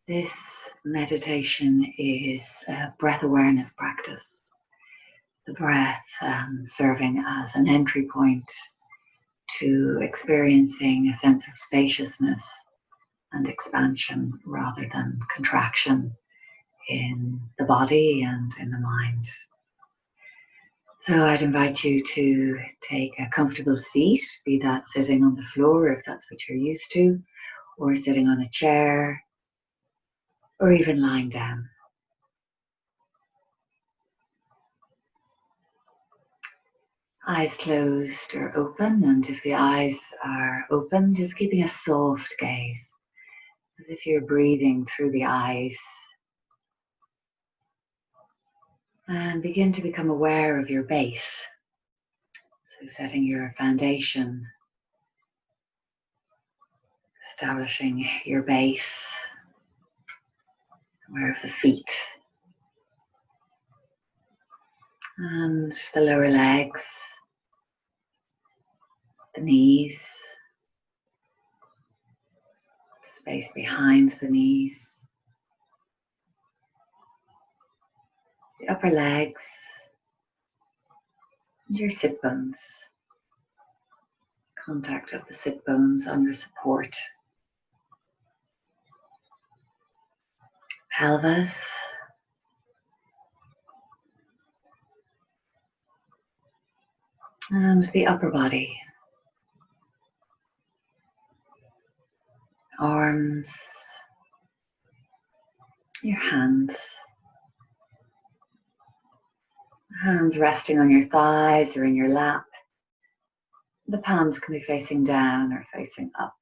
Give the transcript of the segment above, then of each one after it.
This meditation is a breath awareness practice. The breath serving as an entry point to experiencing a sense of spaciousness and expansion rather than contraction in the body and in the mind. So I'd invite you to take a comfortable seat, be that sitting on the floor if that's what you're used to, or sitting on a chair, or even lying down. Eyes closed or open, and if the eyes are open, just keeping a soft gaze, as if you're breathing through the eyes. And begin to become aware of your base. So setting your foundation, establishing your base, aware of the feet and the lower legs, the knees, space behind the knees, the upper legs, and your sit bones, contact of the sit bones under support, pelvis, and the upper body, arms, your hands. Hands resting on your thighs or in your lap. The palms can be facing down or facing up.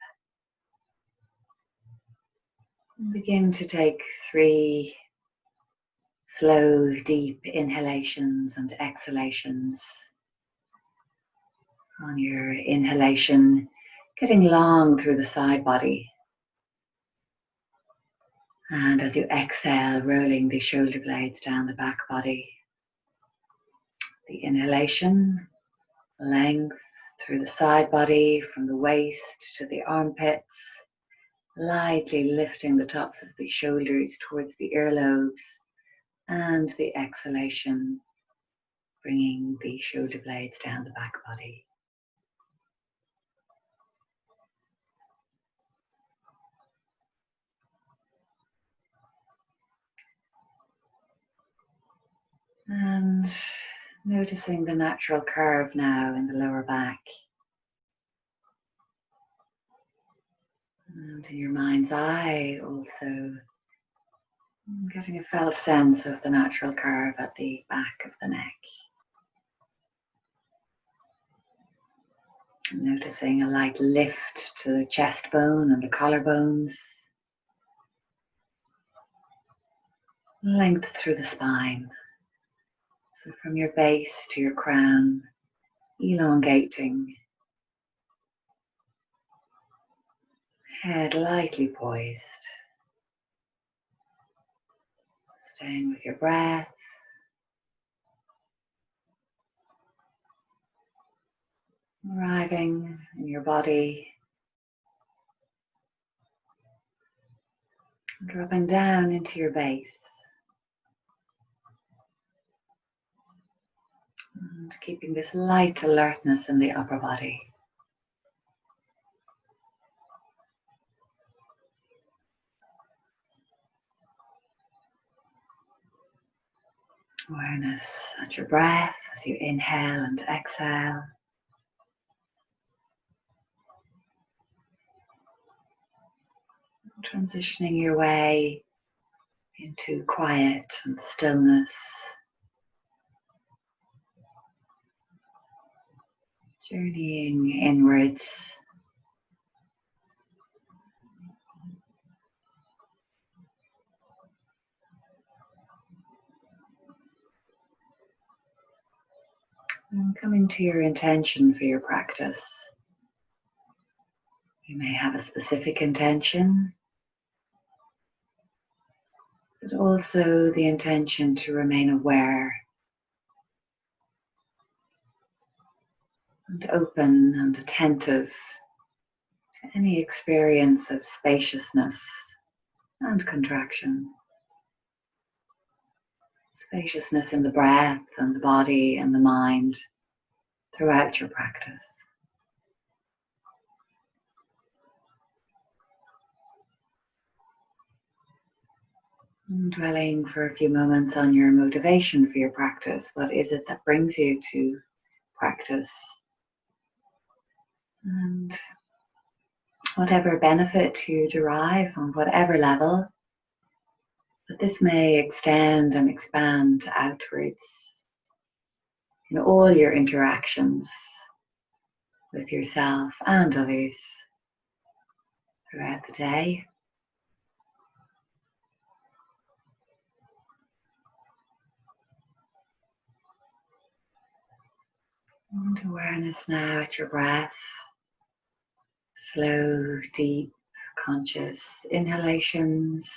And begin to take 3 slow, deep inhalations and exhalations. On your inhalation, getting long through the side body. And as you exhale, rolling the shoulder blades down the back body. The inhalation, length through the side body, from the waist to the armpits, lightly lifting the tops of the shoulders towards the earlobes, and the exhalation, bringing the shoulder blades down the back body. And noticing the natural curve now in the lower back. And in your mind's eye, also getting a felt sense of the natural curve at the back of the neck. And noticing a light lift to the chest bone and the collarbones. Length through the spine. So from your base to your crown, elongating. Head lightly poised. Staying with your breath. Arriving in your body. Dropping down into your base. And keeping this light alertness in the upper body. Awareness at your breath as you inhale and exhale. Transitioning your way into quiet and stillness. Journeying inwards. And coming to your intention for your practice. You may have a specific intention, but also the intention to remain aware and open and attentive to any experience of spaciousness and contraction. Spaciousness in the breath and the body and the mind throughout your practice. And dwelling for a few moments on your motivation for your practice. What is it that brings you to practice? And whatever benefit you derive on whatever level, but this may extend and expand outwards in all your interactions with yourself and others throughout the day. And awareness now at your breath. Slow, deep, conscious inhalations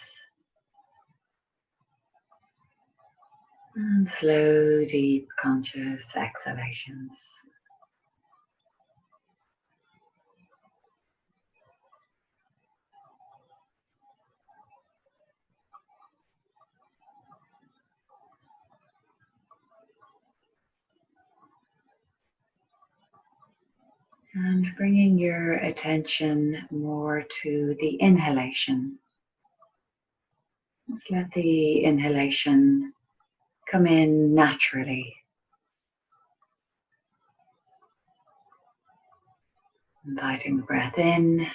and slow, deep, conscious exhalations. And bringing your attention more to the inhalation. Just let the inhalation come in naturally. Inviting the breath in.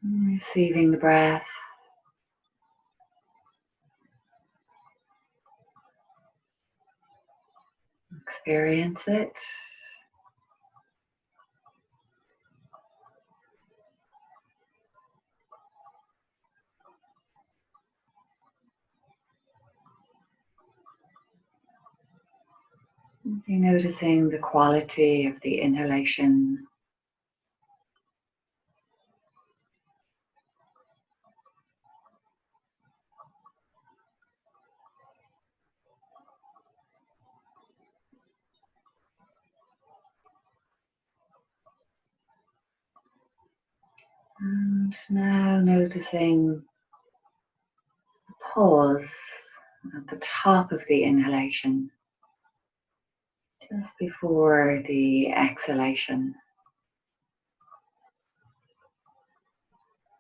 Receiving the breath. Experience it. Be noticing the quality of the inhalation. And now noticing the pause at the top of the inhalation, just before the exhalation.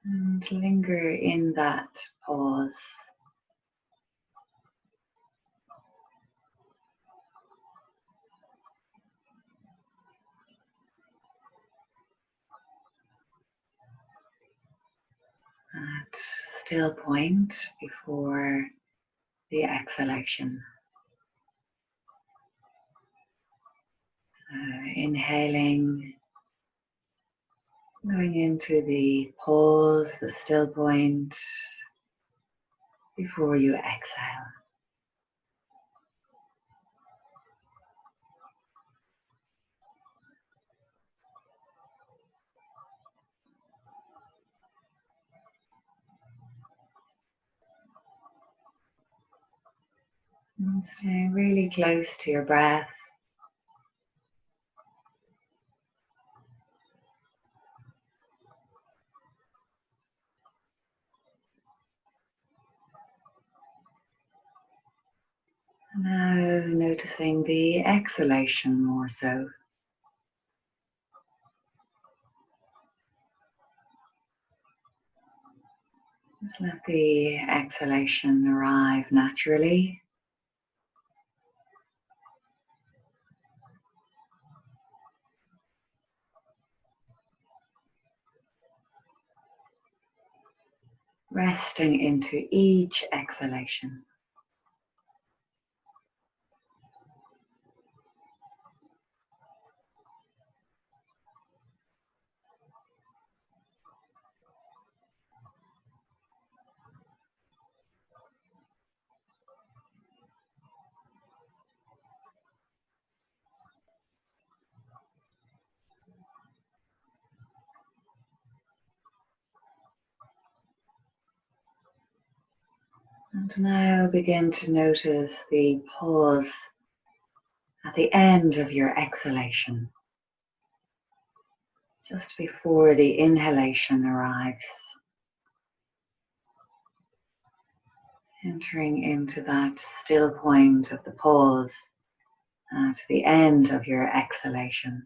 And linger in that pause. That still point before the exhalation. Inhaling, going into the pause, the still point before you exhale. And staying really close to your breath. Now noticing the exhalation more so. Just let the exhalation arrive naturally. Resting into each exhalation. And now begin to notice the pause at the end of your exhalation. just before the inhalation arrives, entering into that still point of the pause at the end of your exhalation.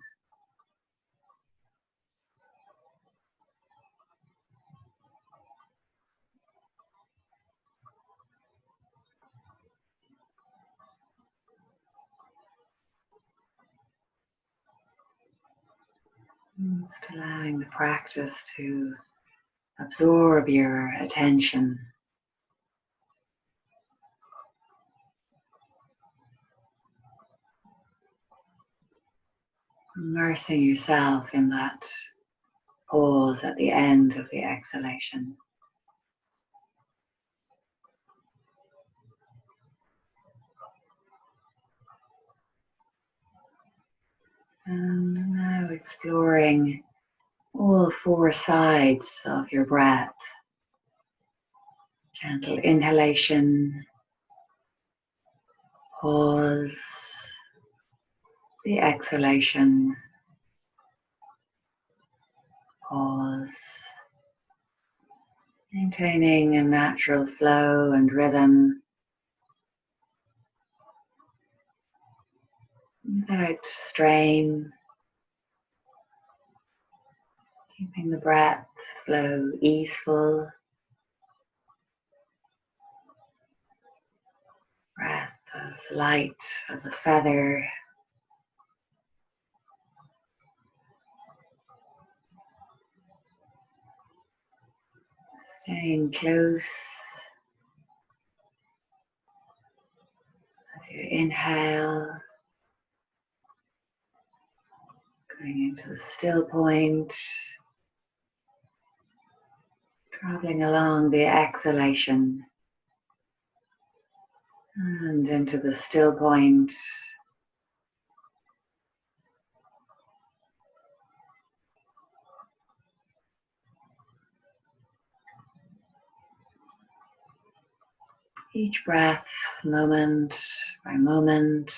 Just allowing the practice to absorb your attention. Immersing yourself in that pause at the end of the exhalation. And now exploring all four sides of your breath. Gentle inhalation, pause, the exhalation, pause. Maintaining a natural flow and rhythm without strain. Keeping the breath flow easeful. Breath as light as a feather. Staying close as you inhale. Going into the still point. Traveling along the exhalation. And into the still point. Each breath, moment by moment.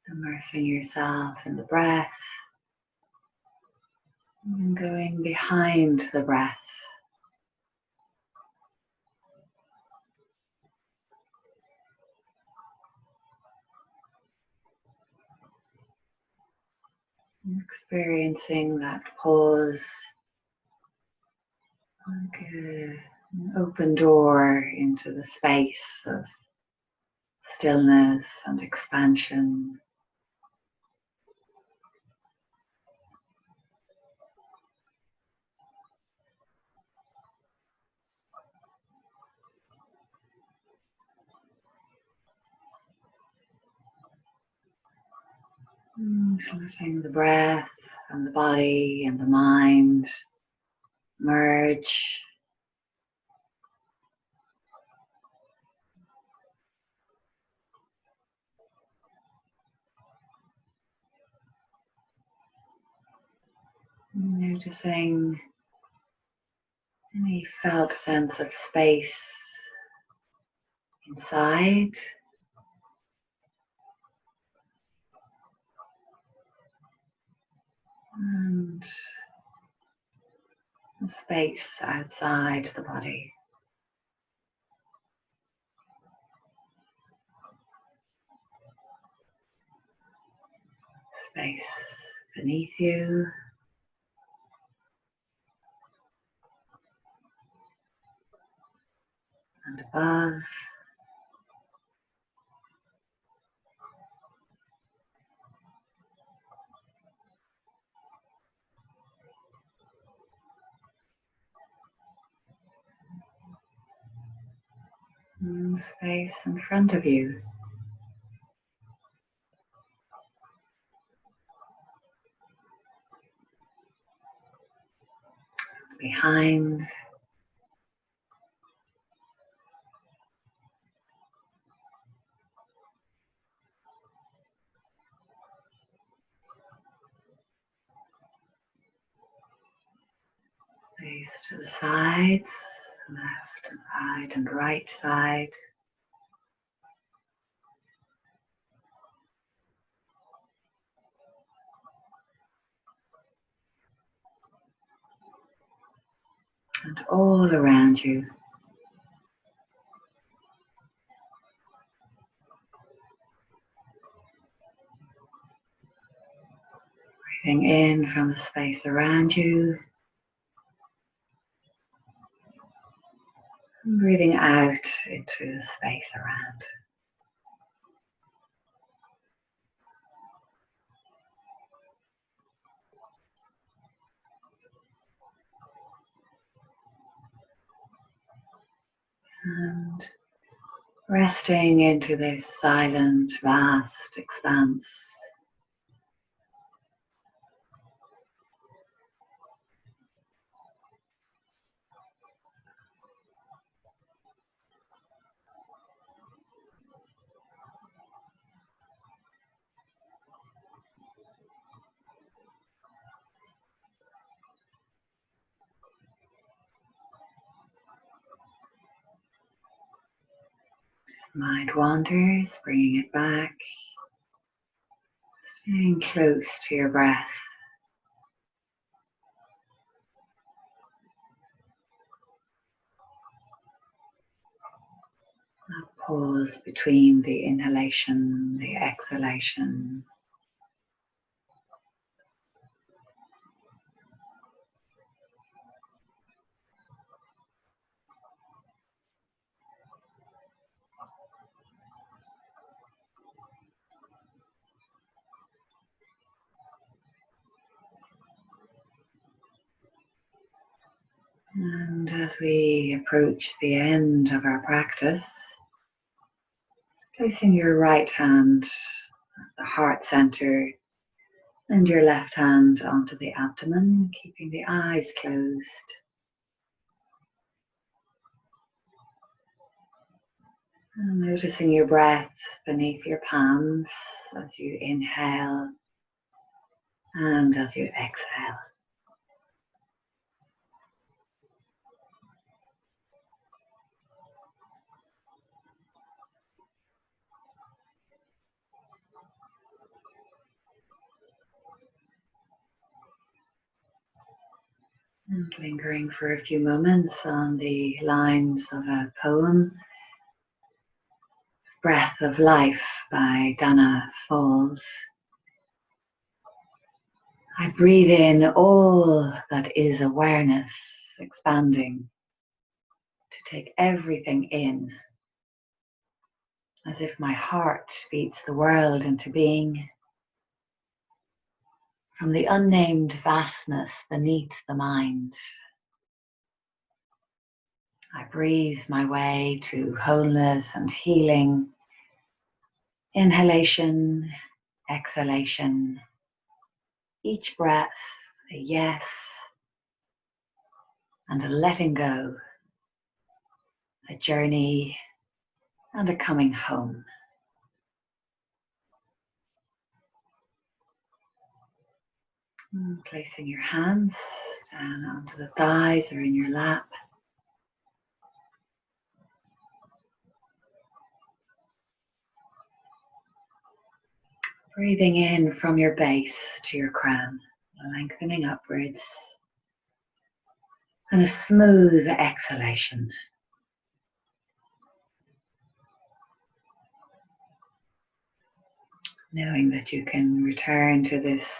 Immersing yourself in the breath. And going behind the breath. Experiencing that pause, like an open door into the space of stillness and expansion. Letting the breath and the body and the mind merge. Noticing any felt sense of space inside. And the space outside the body. Space beneath you. And above. And space in front of you. Behind. Face to the sides, left side and right side. And all around you. Breathing in from the space around you. And breathing out into the space around. And resting into this silent, vast expanse. Mind wanders, bringing it back. Staying close to your breath. A pause between the inhalation, the exhalation. And as we approach the end of our practice, placing your right hand at the heart center and your left hand onto the abdomen, keeping the eyes closed. And noticing your breath beneath your palms as you inhale and as you exhale. And lingering for a few moments on the lines of a poem, Breath of Life by Dana Falls. I breathe in all that is awareness, expanding, to take everything in, as if my heart beats the world into being. From the unnamed vastness beneath the mind, I breathe my way to wholeness and healing. Inhalation, exhalation, each breath a yes and a letting go, a journey and a coming home. And placing your hands down onto the thighs or in your lap. Breathing in from your base to your crown, lengthening upwards. And a smooth exhalation. Knowing that you can return to this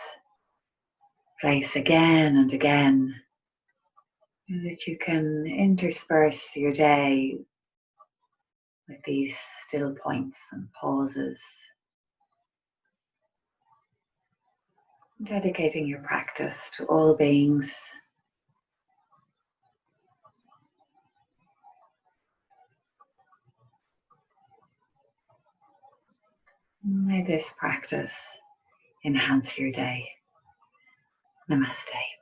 place again and again. And that you can intersperse your day with these still points and pauses. Dedicating your practice to all beings. May this practice enhance your day. Namaste.